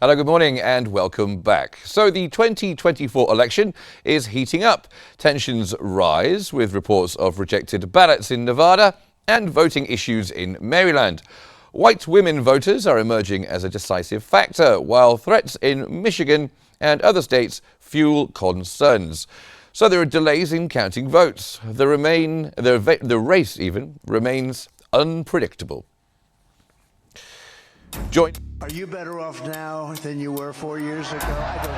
Hello, good morning and welcome back. So the 2024 election is heating up. Tensions rise with reports of rejected ballots in Nevada and voting issues in Maryland. White women voters are emerging as a decisive factor, while threats in Michigan and other states fuel concerns. So there are delays in counting votes. The race even remains unpredictable. Are you better off now than you were 4 years ago? I don't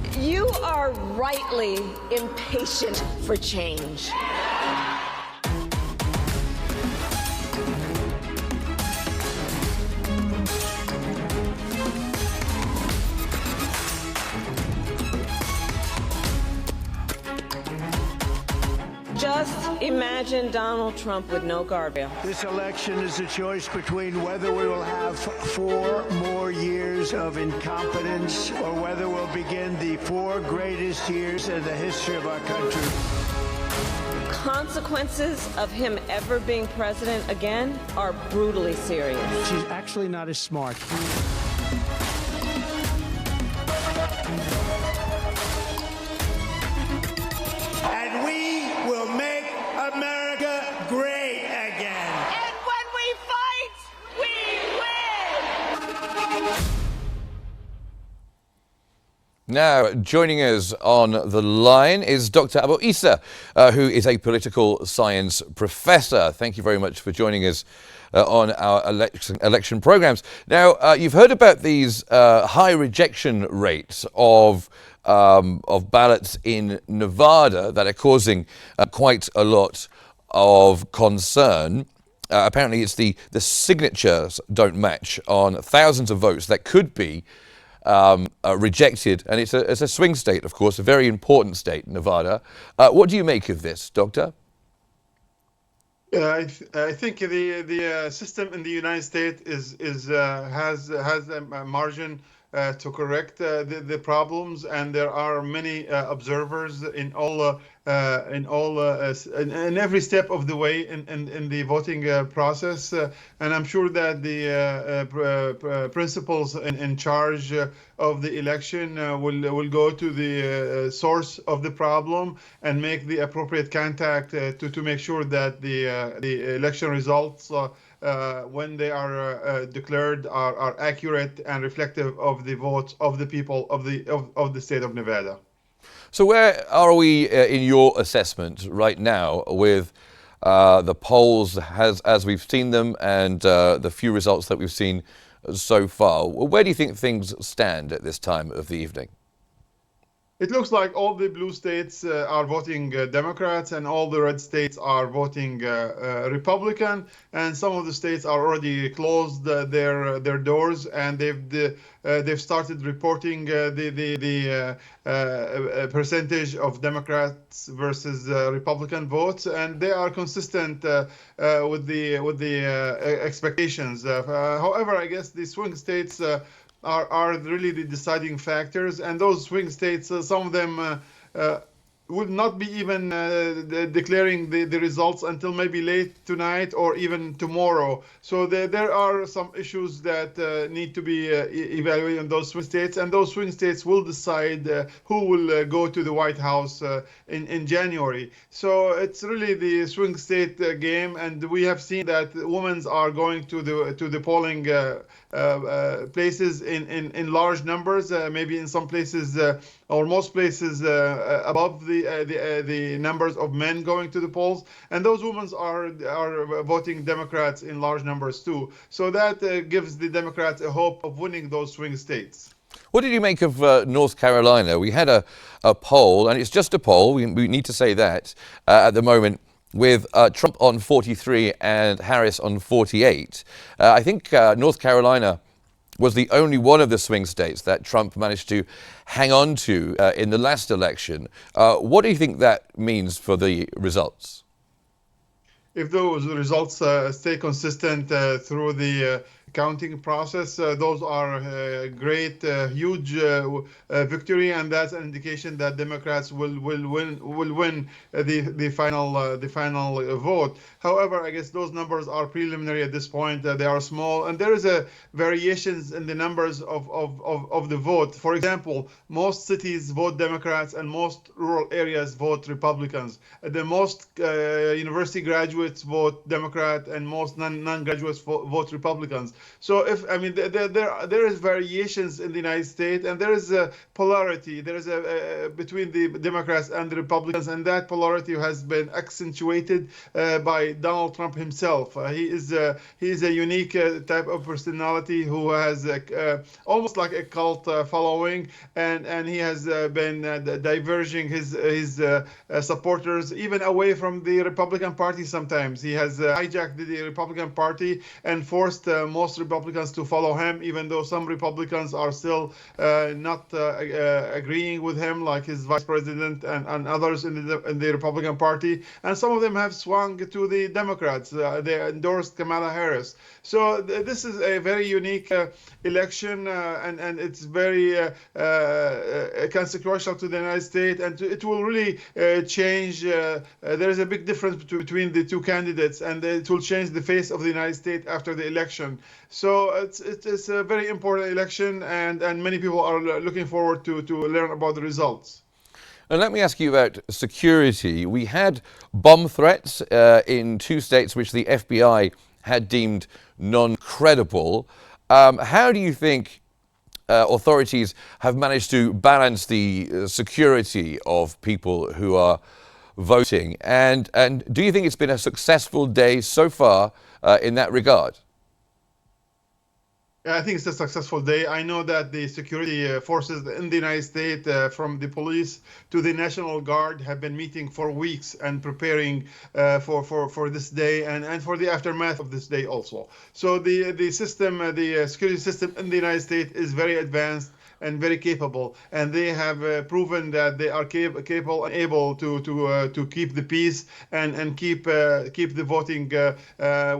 think so. You are rightly impatient for change. Just imagine Donald Trump with no guardrail. This election is a choice between whether we will have 4 more years of incompetence or whether we'll begin the 4 greatest years in the history of our country. Consequences of him ever being president again are brutally serious. She's actually not as smart. And we will make America great again. And when we fight, we win! Now, joining us on the line is Dr. Abu Issa, who is a political science professor. Thank you very much for joining us on our election programs. Now, you've heard about these high rejection rates of ballots in Nevada that are causing quite a lot of concern. Apparently, it's the signatures don't match on thousands of votes that could be rejected, and it's a swing state, of course, a very important state, Nevada. What do you make of this, Doctor? I think the system in the United States has a margin to correct the problems, and there are many observers in every step of the way in the voting process, and I'm sure that the principals in charge of the election will go to the source of the problem and make the appropriate contact to make sure that the election results when they are declared are accurate and reflective of the votes of the people of the state of Nevada. So where are we in your assessment right now with the polls as we've seen them and the few results that we've seen so far? Where do you think things stand at this time of the evening? It looks like all the blue states are voting Democrats and all the red states are voting Republican, and some of the states are already closed their doors, and they've started reporting the percentage of Democrats versus Republican votes, and they are consistent with the expectations. However, I guess the swing states are really the deciding factors, and those swing states, some of them would not be even declaring the results until maybe late tonight or even tomorrow. So there are some issues that need to be evaluated in those swing states, and those swing states will decide who will go to the White House in January. So it's really the swing state game, and we have seen that women are going to the polling places in large numbers, maybe in some places or most places above the numbers of men going to the polls, and those women are voting Democrats in large numbers too. So that gives the Democrats a hope of winning those swing states. What did you make of North Carolina? We had a poll, and it's just a poll, we need to say that, at the moment, with Trump on 43 and Harris on 48. I think North Carolina was the only one of the swing states that Trump managed to hang on to in the last election. What do you think that means for the results? If those results stay consistent through the counting process. Those are great, huge victory, and that's an indication that Democrats will win the final vote. However, I guess those numbers are preliminary at this point. They are small, and there is a variations in the numbers of the vote. For example, most cities vote Democrats, and most rural areas vote Republicans. The most university graduates vote Democrat, and most non-graduates vote Republicans. So there is variations in the United States, and there is a polarity. There is a between the Democrats and the Republicans, and that polarity has been accentuated by Donald Trump himself. He is a unique type of personality who has almost like a cult following, and he has been diverging his supporters even away from the Republican Party. Sometimes he has hijacked the Republican Party and forced most Republicans to follow him, even though some Republicans are still not agreeing with him, like his vice president and others in the Republican Party. And some of them have swung to the Democrats. They endorsed Kamala Harris. So this is a very unique election, and it's very consequential to the United States, and it will really change. There is a big difference between the two candidates, and it will change the face of the United States after the election. So it's a very important election, and many people are looking forward to learn about the results. And let me ask you about security. We had bomb threats in 2 states which the FBI had deemed non-credible. How do you think authorities have managed to balance the security of people who are voting? And do you think it's been a successful day so far in that regard? I think it's a successful day. I know that the security forces in the United States, from the police to the National Guard, have been meeting for weeks and preparing for this day and for the aftermath of this day also. So the system, the security system in the United States is very advanced and very capable, and they have proven that they are capable and able to keep the peace and keep the voting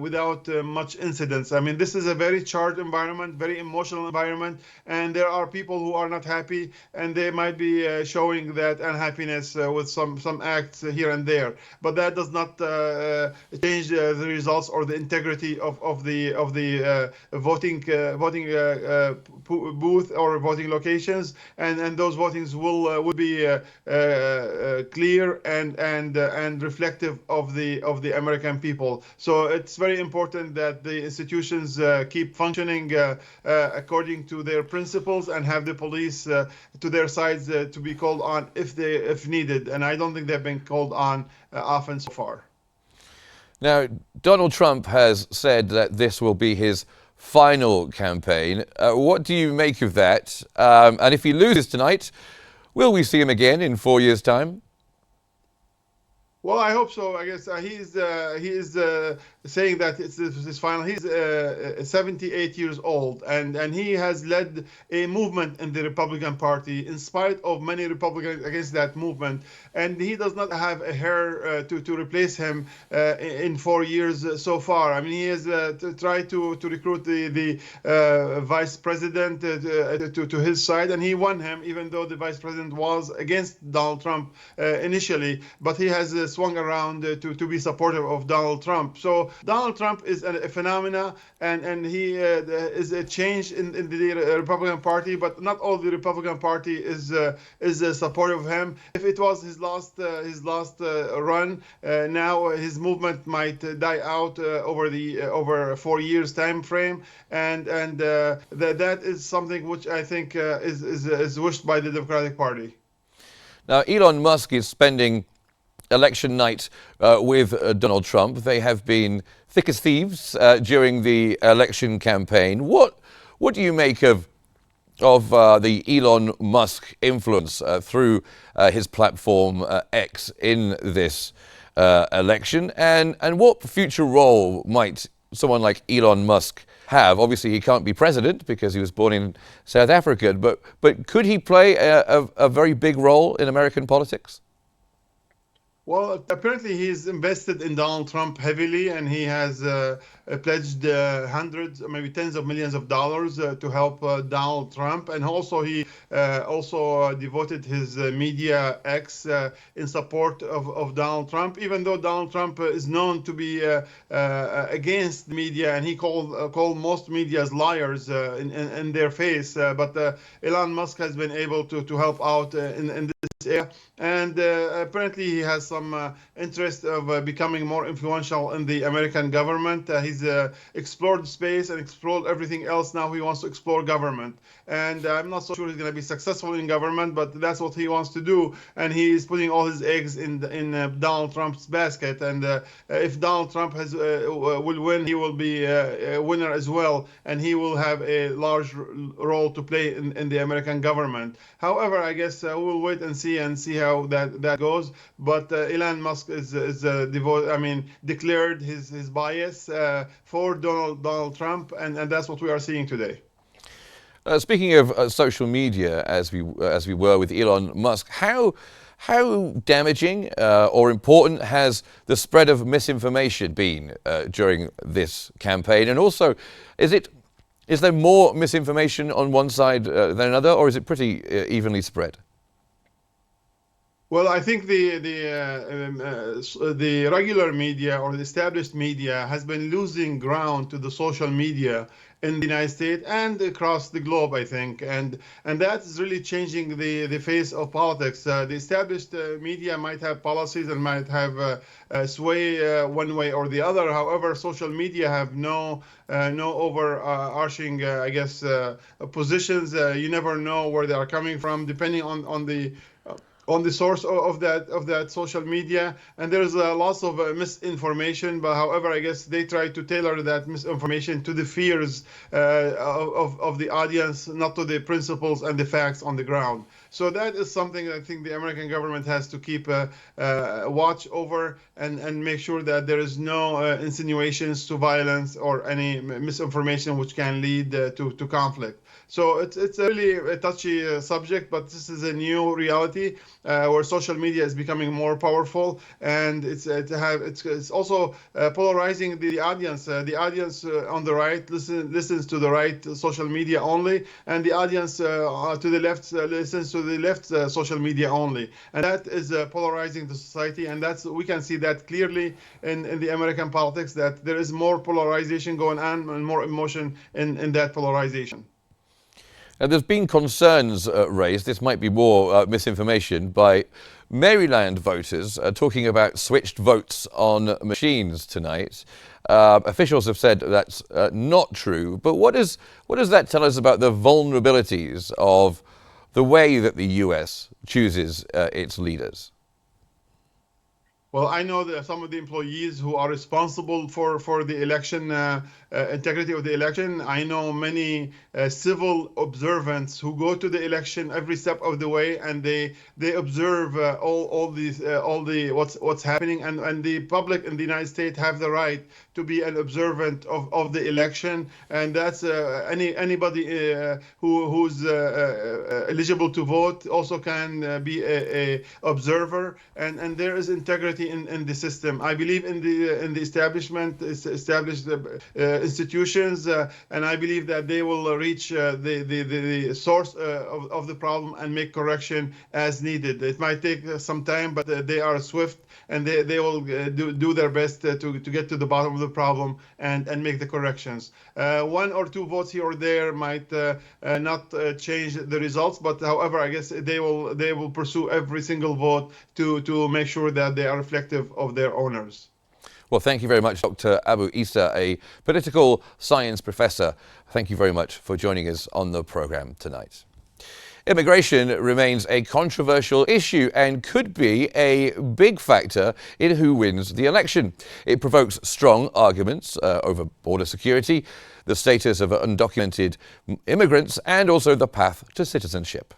without much incidents. I mean, this is a very charged environment, very emotional environment, and there are people who are not happy, and they might be showing that unhappiness with some acts here and there. But that does not change the results or the integrity of the voting booth or voting locations, and those votings will be clear and reflective of the American people. So it's very important that the institutions keep functioning according to their principles and have the police to their sides to be called on if needed. And I don't think they've been called on often so far. Now, Donald Trump has said that this will be his final campaign. What do you make of that? And if he loses tonight, will we see him again in 4 years' time? Well, I hope so. I guess he is saying that it's his final. He's 78 years old, and he has led a movement in the Republican Party in spite of many Republicans against that movement. And he does not have a heir to replace him in 4 years so far. I mean, he has tried to recruit the vice president to his side, and he won him, even though the vice president was against Donald Trump initially. But he has swung around to be supportive of Donald Trump. So Donald Trump is a phenomena, and he is a change in the Republican Party, but not all the Republican Party is supportive of him. If it was his last run, now his movement might die out over 4 years time frame, and that is something which I think is wished by the Democratic Party. Now, Elon Musk is spending election night with Donald Trump. They have been thick as thieves during the election campaign. What do you make of the Elon Musk influence through his platform X in this election, and what future role might someone like Elon Musk have? Obviously, he can't be president because he was born in South Africa, but could he play a very big role in American politics? Well, apparently he's invested in Donald Trump heavily, and he has pledged hundreds, maybe tens of millions of dollars to help Donald Trump. And also he also devoted his media X in support of Donald Trump, even though Donald Trump is known to be against the media, and he called most medias liars in their face. But Elon Musk has been able to help out in this area. And apparently he has some interest of becoming more influential in the American government. He's explored space and explored everything else. Now he wants to explore government. And I'm not so sure he's going to be successful in government, but that's what he wants to do. And he's putting all his eggs in Donald Trump's basket. And if Donald Trump will win, he will be a winner as well. And he will have a large role to play in the American government. However, I guess we'll wait and see how that goes. But Elon Musk is declared his bias for Donald Trump, and that's what we are seeing today. Speaking of social media, as we were with Elon Musk, how damaging or important has the spread of misinformation been during this campaign? And also, is there more misinformation on one side than another, or is it pretty evenly spread? Well, I think the regular media or the established media has been losing ground to the social media in the United States and across the globe, I think, and that is really changing the face of politics. The established media might have policies and might have sway one way or the other. However, social media have no overarching, positions. You never know where they are coming from, depending on the source of that social media, and there's lots of misinformation. But however, I guess they try to tailor that misinformation to the fears of the audience, not to the principles and the facts on the ground. So that is something I think the American government has to keep watch over and make sure that there is no insinuations to violence or any misinformation which can lead to conflict. So it's really a touchy subject, but this is a new reality where social media is becoming more powerful, and it's also polarizing the audience. The audience on the right listens to the right social media only, and the audience to the left listens to the left social media only, and that is polarizing the society. And we can see that clearly in the American politics, that there is more polarization going on and more emotion in that polarization. There's been concerns raised, this might be more misinformation, by Maryland voters talking about switched votes on machines tonight. Officials have said that's not true, but what does that tell us about the vulnerabilities of the way that the US chooses its leaders? Well, I know that some of the employees who are responsible for the election, integrity of the election. I know many civil observants who go to the election every step of the way, and they observe all the what's happening, and the public in the United States have the right to be an observant of the election, and that's anybody who's eligible to vote also can be a observer, and there is integrity in the system. I believe in the established institutions, and I believe that they will reach the source of the problem and make correction as needed. It might take some time, but they are swift, and they will do their best to get to the bottom of the problem and make the corrections. One or two votes here or there might not change the results, but however, I guess they will pursue every single vote to make sure that they are reflective of their owners. Well, thank you very much, Dr. Abu Issa, a political science professor. Thank you very much for joining us on the program tonight. Immigration remains a controversial issue and could be a big factor in who wins the election. It provokes strong arguments over border security, the status of undocumented immigrants, and also the path to citizenship.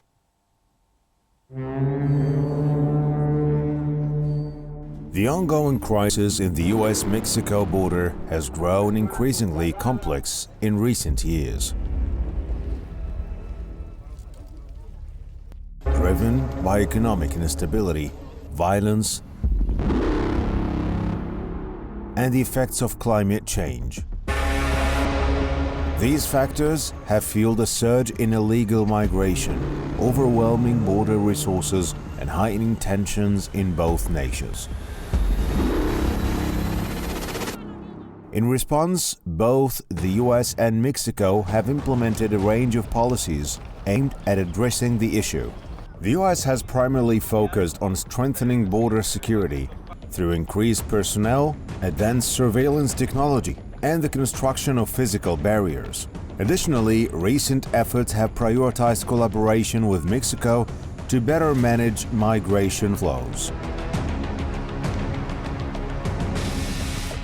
The ongoing crisis in the US-Mexico border has grown increasingly complex in recent years. Driven by economic instability, violence, and the effects of climate change. These factors have fueled a surge in illegal migration, overwhelming border resources and heightening tensions in both nations. In response, both the US and Mexico have implemented a range of policies aimed at addressing the issue. The US has primarily focused on strengthening border security through increased personnel, advanced surveillance technology, and the construction of physical barriers. Additionally, recent efforts have prioritized collaboration with Mexico to better manage migration flows.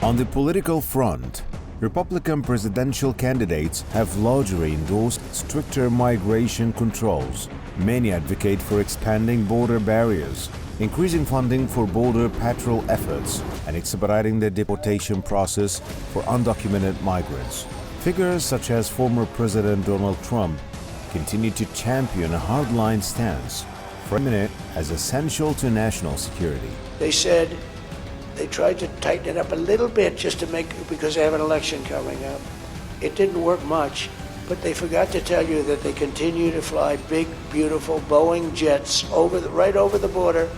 On the political front, Republican presidential candidates have largely endorsed stricter migration controls. Many advocate for expanding border barriers, increasing funding for border patrol efforts, and expediting the deportation process for undocumented migrants. Figures such as former President Donald Trump continue to champion a hardline stance, framing it as essential to national security. They said they tried to tighten it up a little bit just to because they have an election coming up. It didn't work much, but they forgot to tell you that they continue to fly big, beautiful Boeing jets right over the border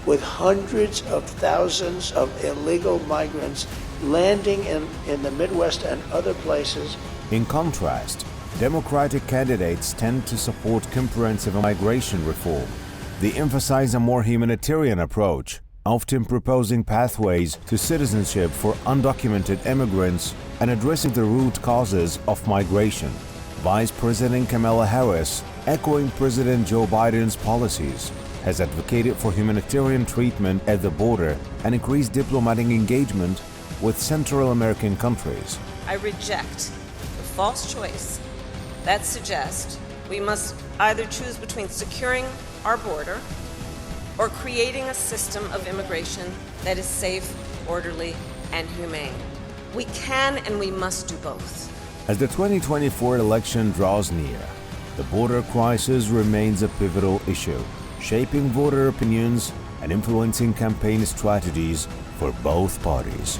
with hundreds of thousands of illegal migrants landing in the Midwest and other places. In contrast, Democratic candidates tend to support comprehensive migration reform. They emphasize a more humanitarian approach, often proposing pathways to citizenship for undocumented immigrants and addressing the root causes of migration. Vice President Kamala Harris, echoing President Joe Biden's policies, has advocated for humanitarian treatment at the border and increased diplomatic engagement with Central American countries. I reject the false choice that suggests we must either choose between securing our border or creating a system of immigration that is safe, orderly, and humane. We can and we must do both. As the 2024 election draws near, the border crisis remains a pivotal issue, shaping voter opinions and influencing campaign strategies for both parties.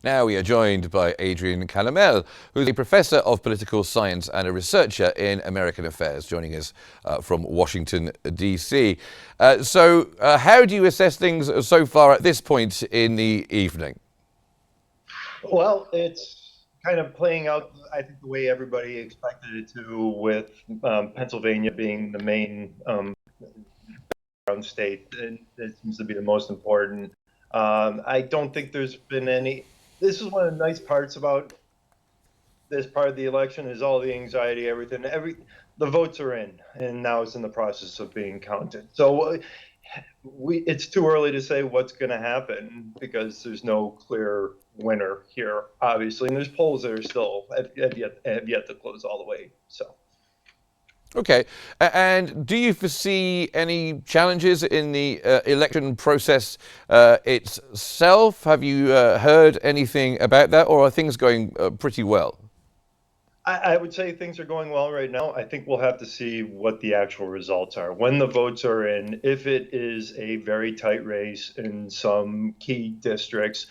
Now we are joined by Adrian Calamel, who's a professor of political science and a researcher in American affairs, joining us from Washington, D.C. So how do you assess things so far at this point in the evening? Well, it's kind of playing out, I think, the way everybody expected it to, with Pennsylvania being the main state. And it seems to be the most important. I don't think there's been any. This is one of the nice parts about this part of the election is all the anxiety, everything. The votes are in, and now it's in the process of being counted. So it's too early to say what's going to happen because there's no clear winner here, obviously, and there's polls that are still have yet to close all the way. So. Okay, and do you foresee any challenges in the election process itself? Have you heard anything about that, or are things going pretty well? I would say things are going well right now. I think we'll have to see what the actual results are. When the votes are in, if it is a very tight race in some key districts,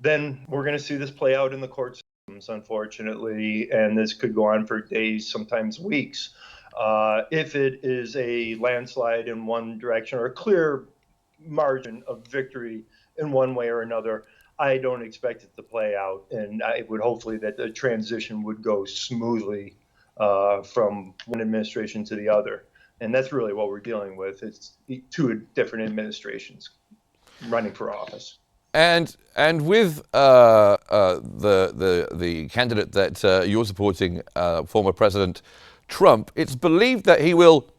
then we're going to see this play out in the court systems, unfortunately, and this could go on for days, sometimes weeks. If it is a landslide in one direction or a clear margin of victory in one way or another, I don't expect it to play out. And I would hopefully that the transition would go smoothly from one administration to the other. And that's really what we're dealing with. It's two different administrations running for office. And with the candidate that you're supporting, former President Trump, it's believed that he will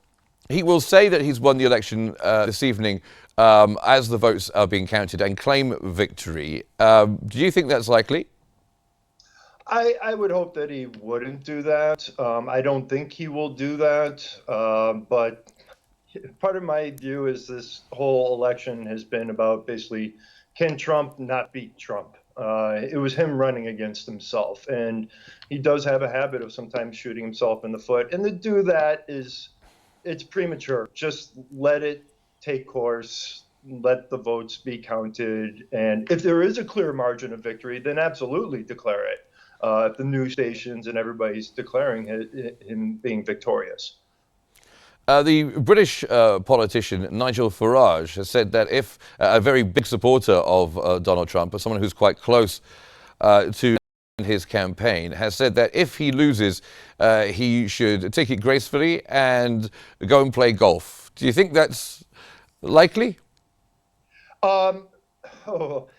say that he's won the election this evening as the votes are being counted and claim victory. Do you think that's likely? I would hope that he wouldn't do that. I don't think he will do that. But part of my view is this whole election has been about basically, can Trump not beat Trump? It was him running against himself, and he does have a habit of sometimes shooting himself in the foot. And to do that it's premature. Just let it take course. Let the votes be counted, and if there is a clear margin of victory, then absolutely declare it. If the news stations and everybody's declaring him being victorious. The British politician Nigel Farage has said that if a very big supporter of Donald Trump, or someone who's quite close to his campaign, has said that if he loses, he should take it gracefully and go and play golf. Do you think that's likely? Um, oh,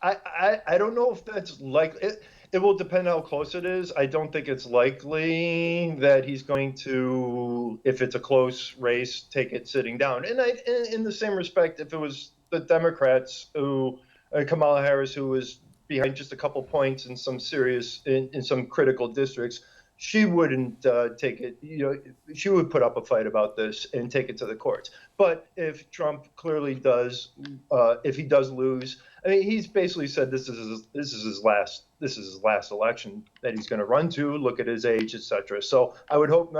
I don't know if that's likely. It will depend how close it is. I don't think it's likely that he's going to, if it's a close race, take it sitting down. And in the same respect, if it was the Democrats who, Kamala Harris, who was behind just a couple points in some in some critical districts, she wouldn't take it. She would put up a fight about this and take it to the courts. But if Trump clearly does, if he does lose, I mean, he's basically said this is his last election that he's going to run to. Look at his age, etc. So I would hope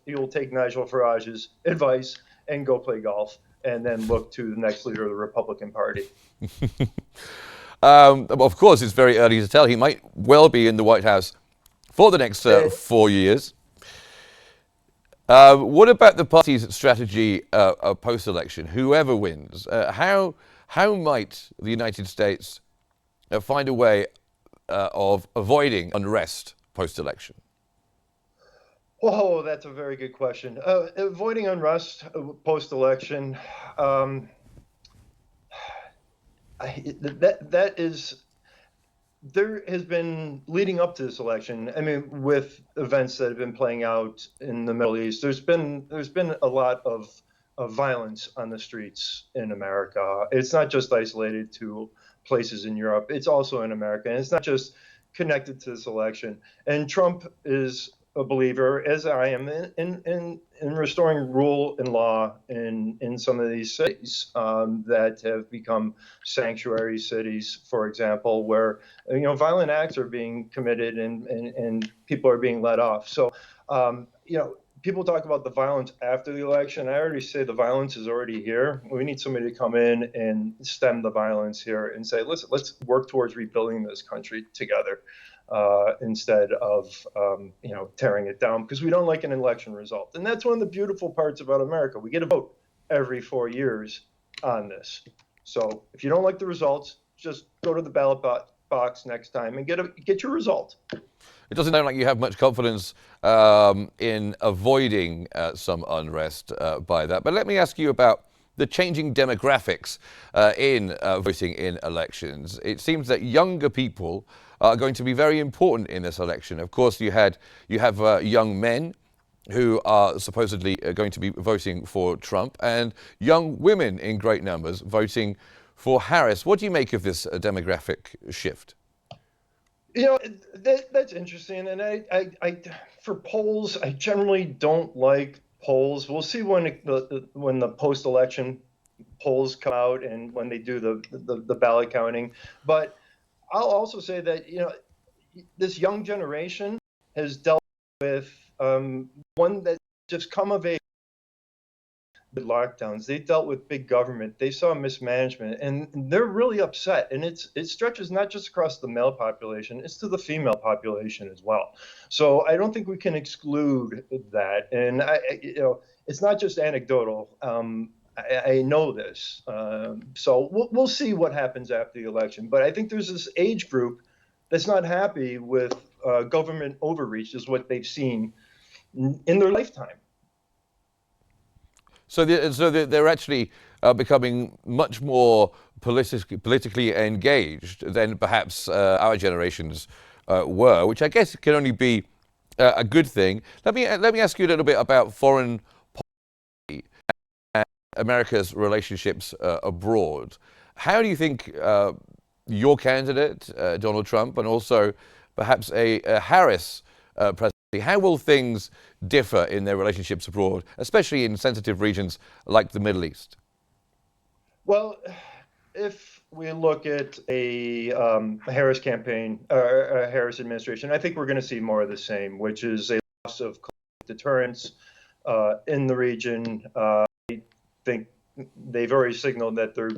he will take Nigel Farage's advice and go play golf, and then look to the next leader of the Republican Party. Of course, it's very early to tell. He might well be in the White House for the next 4 years. What about the party's strategy post-election? Whoever wins, how might the United States find a way of avoiding unrest post-election? Oh, that's a very good question. Avoiding unrest post-election, that is. There has been, leading up to this election, I mean, with events that have been playing out in the Middle East, there's been a lot of violence on the streets in America. It's not just isolated to places in Europe. It's also in America. And it's not just connected to this election. And Trump is a believer, as I am, in restoring rule and law in some of these cities that have become sanctuary cities, for example, where violent acts are being committed and people are being let off. So people talk about the violence after the election. I already say the violence is already here. We need somebody to come in and stem the violence here and say, listen, let's work towards rebuilding this country together. Instead of tearing it down, because we don't like an election result. And that's one of the beautiful parts about America. We get a vote every 4 years on this. So if you don't like the results, just go to the ballot box next time and get your result. It doesn't sound like you have much confidence in avoiding some unrest by that. But let me ask you about the changing demographics in voting in elections. It seems that younger people are going to be very important in this election. Of course, you have young men who are supposedly going to be voting for Trump, and young women in great numbers voting for Harris. What do you make of this demographic shift? That's interesting. And I for polls, I generally don't like polls. We'll see when the post-election polls come out and when they do the ballot counting. But I'll also say that this young generation has dealt with one that just come of age. The lockdowns, they dealt with big government, they saw mismanagement, and they're really upset. And it stretches not just across the male population, it's to the female population as well. So I don't think we can exclude that. And it's not just anecdotal. I know this. So we'll see what happens after the election. But I think there's this age group that's not happy with government overreach, is what they've seen in their lifetime. So they're actually becoming much more politically engaged than perhaps our generations were, which I guess can only be a good thing. Let me ask you a little bit about foreign policy and America's relationships abroad. How do you think your candidate, Donald Trump, and also perhaps a Harris presidency, how will things differ in their relationships abroad, especially in sensitive regions like the Middle East? Well, if we look at a Harris campaign, a Harris administration, I think we're going to see more of the same, which is a loss of deterrence in the region. I think they've already signaled that they're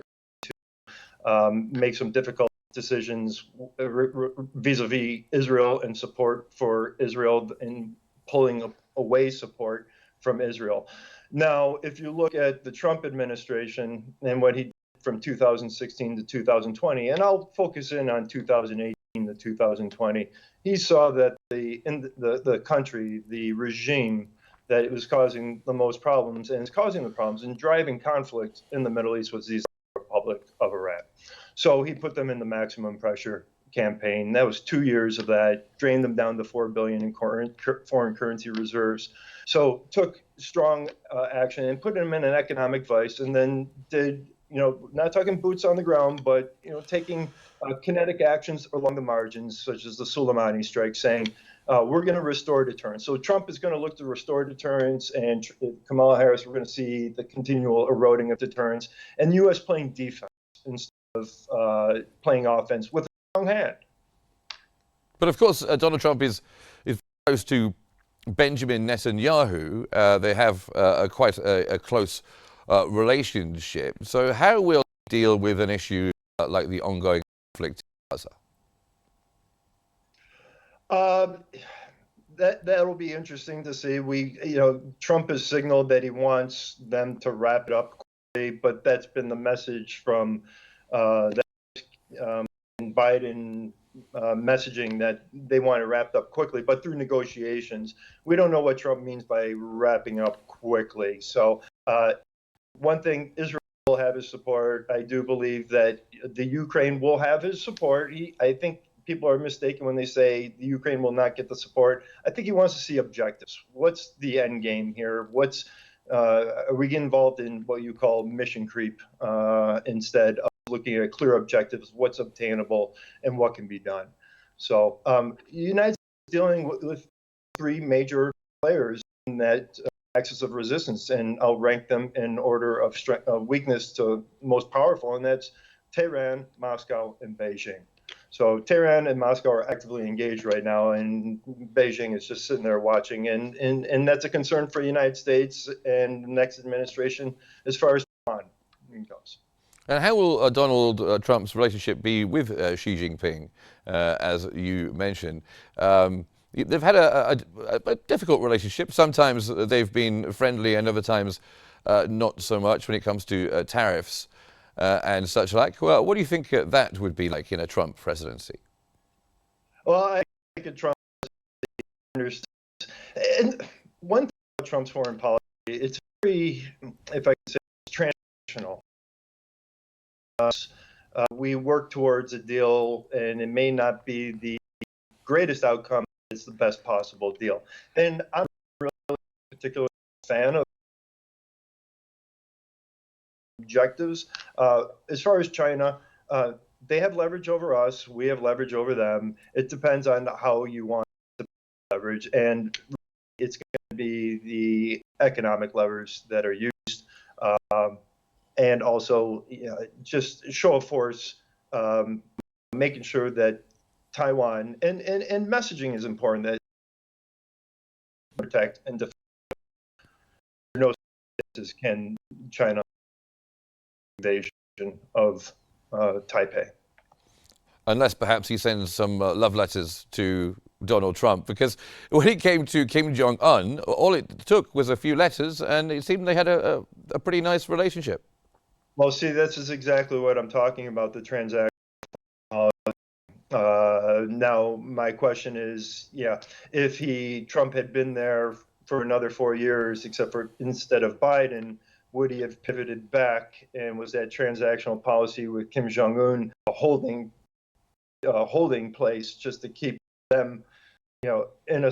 make some difficult decisions vis-a-vis Israel and support for Israel and pulling away support from Israel. Now, if you look at the Trump administration and what he did from 2016 to 2020, and I'll focus in on 2018 to 2020, he saw that the country, the regime, that it was causing the most problems and is causing the problems and driving conflict in the Middle East was the Republic of Iran. So he put them in the maximum pressure campaign. That was 2 years of that, drained them down to $4 billion in foreign currency reserves. So took strong action and put them in an economic vice, and then did, not talking boots on the ground, but taking kinetic actions along the margins, such as the Soleimani strike, saying we're going to restore deterrence. So Trump is going to look to restore deterrence, and Kamala Harris, we're going to see the continual eroding of deterrence, and the U.S. playing defense instead of playing offense with a strong hand. But of course, Donald Trump is close to Benjamin Netanyahu. They have quite a close relationship. So how will he deal with an issue like the ongoing conflict in Gaza? That'll be interesting to see. Trump has signaled that he wants them to wrap it up quickly, but that's been the message from Biden messaging, that they want it wrapped up quickly, but through negotiations. We don't know what Trump means by wrapping up quickly. So one thing, Israel will have his support. I do believe that the Ukraine will have his support. I think people are mistaken when they say the Ukraine will not get the support. I think he wants to see objectives. What's the end game here? Are we getting involved in what you call mission creep instead of looking at clear objectives, what's obtainable and what can be done? So the United States is dealing with three major players in that axis of resistance, and I'll rank them in order of strength, weakness to most powerful, and that's Tehran, Moscow, and Beijing. So Tehran and Moscow are actively engaged right now, and Beijing is just sitting there watching, and that's a concern for the United States and the next administration as far as Iran goes. And how will Donald Trump's relationship be with Xi Jinping, as you mentioned? They've had a difficult relationship. Sometimes they've been friendly and other times not so much when it comes to tariffs and such like. Well, what do you think that would be like in a Trump presidency? Well, I think a Trump presidency, and one thing about Trump's foreign policy, it's very, if I can say, transactional. We work towards a deal, and it may not be the greatest outcome. It's the best possible deal. And I'm really a particular fan of objectives. As far as China, they have leverage over us. We have leverage over them. It depends on how you want to leverage, and it's going to be the economic levers that are used. And also just show of force, making sure that Taiwan, and messaging is important, that protect and defend. No cases can China invasion of Taipei. Unless perhaps he sends some love letters to Donald Trump, because when it came to Kim Jong-un, all it took was a few letters, and it seemed they had a pretty nice relationship. Well, see, this is exactly what I'm talking about, the transaction. Now, my question is, if Trump had been there for another 4 years, except for instead of Biden, would he have pivoted back, and was that transactional policy with Kim Jong-un a holding place just to keep them, in a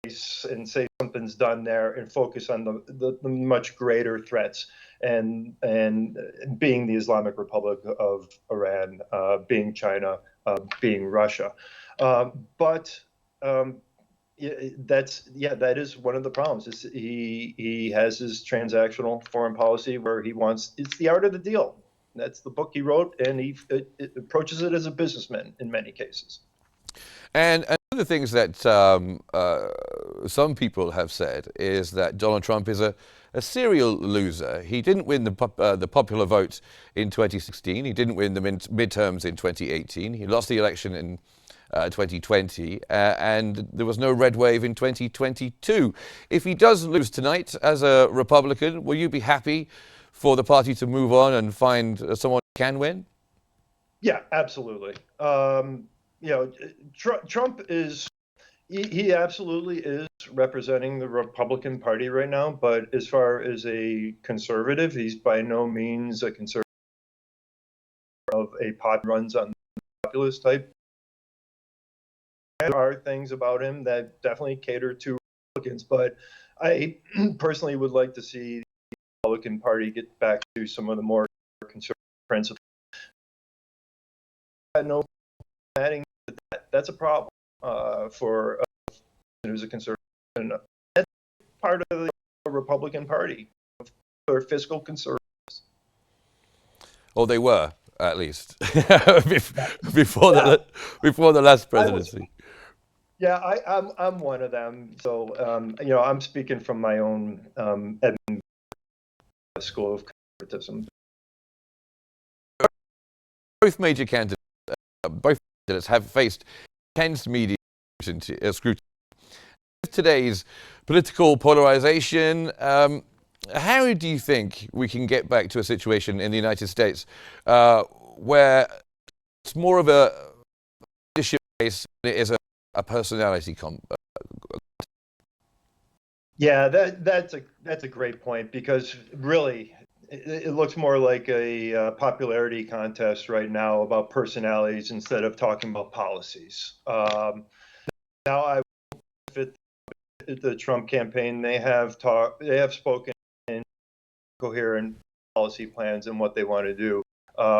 place and say something's done there and focus on the much greater threats, and being the Islamic Republic of Iran, being China, being Russia. That is one of the problems. Is he has his transactional foreign policy where he wants, it's the art of the deal. That's the book he wrote, and he approaches it as a businessman in many cases. And one of the things that some people have said is that Donald Trump is a serial loser. He didn't win the popular vote in 2016. He didn't win the midterms in 2018. He lost the election in 2020, and there was no red wave in 2022. If he does lose tonight as a Republican, will you be happy for the party to move on and find someone who can win? Yeah, absolutely. Trump is, he absolutely is representing the Republican Party right now, but as far as a conservative, he's by no means a conservative of a runs on the populist type. There are things about him that definitely cater to Republicans, but I personally would like to see the Republican Party get back to some of the more conservative principles. No adding that, that's a problem for who's a conservative. And that's part of the Republican Party, or fiscal conservatives. Or they were, at least, before the last presidency. I'm one of them. So, I'm speaking from my own Edmund school of conservatism. Both major candidates, have faced intense media scrutiny. Today's political polarization, how do you think we can get back to a situation in the United States where it's more of a issue base than it is a personality Yeah, that's a great point, because really it looks more like a popularity contest right now about personalities instead of talking about policies. Now, I fit the Trump campaign. They have spoken in coherent policy plans and what they want to do.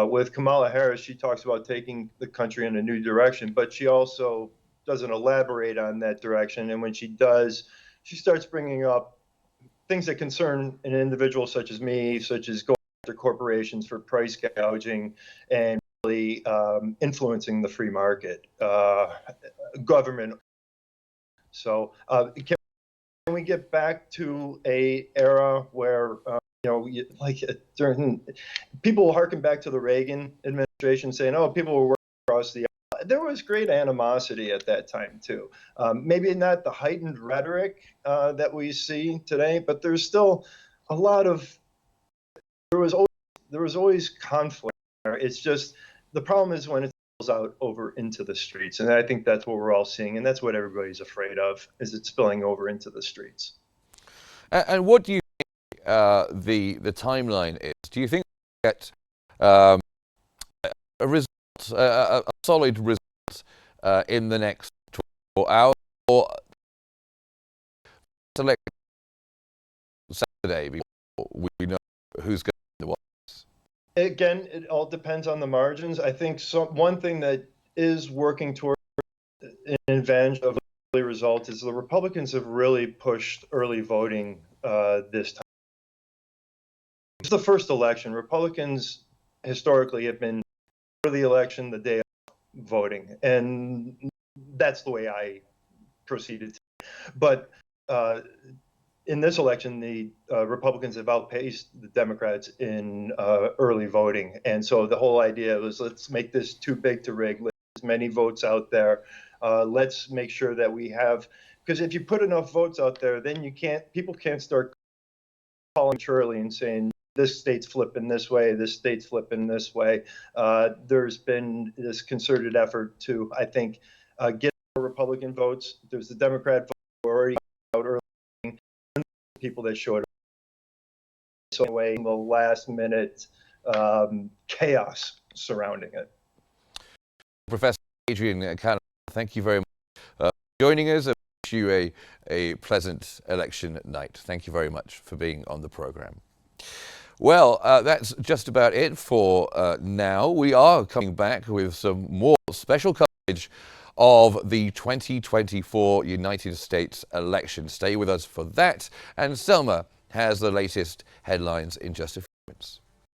With Kamala Harris, she talks about taking the country in a new direction, but she also doesn't elaborate on that direction. And when she does, she starts bringing up things that concern an individual such as me, such as going after corporations for price gouging and really influencing the free market, government. So can we get back to a era where during people harken back to the Reagan administration saying, "Oh, people were working across the aisle." There was great animosity at that time too. Maybe not the heightened rhetoric that we see today, but there's still a lot of. There was always conflict there. It's just the problem is when it spills out over into the streets, and I think that's what we're all seeing, and that's what everybody's afraid of, is it spilling over into the streets. And what do you think the timeline is? Do you think we get a result, a solid result in the next 24 hours, or select Saturday before we know who's going to the White House? Again, it all depends on the margins. I think one thing that is working toward an advantage of early results is the Republicans have really pushed early voting this time. It's the first election. Republicans historically have been for the election the day of voting, and that's the way I proceeded. But in this election, the Republicans have outpaced the Democrats in early voting, and so the whole idea was, let's make this too big to rig. Let's get as many votes out there. Let's make sure that we have, because if you put enough votes out there, then people can't start calling arbitrarily and saying this state's flipping this way, this state's flipping this way. There's been this concerted effort to, I think, get more Republican votes. There's the Democrat vote already out early, and people that showed up. So anyway, the last minute chaos surrounding it. Professor Adrian Cannon, thank you very much for joining us. I wish you a pleasant election night. Thank you very much for being on the program. Well, that's just about it for now. We are coming back with some more special coverage of the 2024 United States election. Stay with us for that. And Selma has the latest headlines in just a few minutes.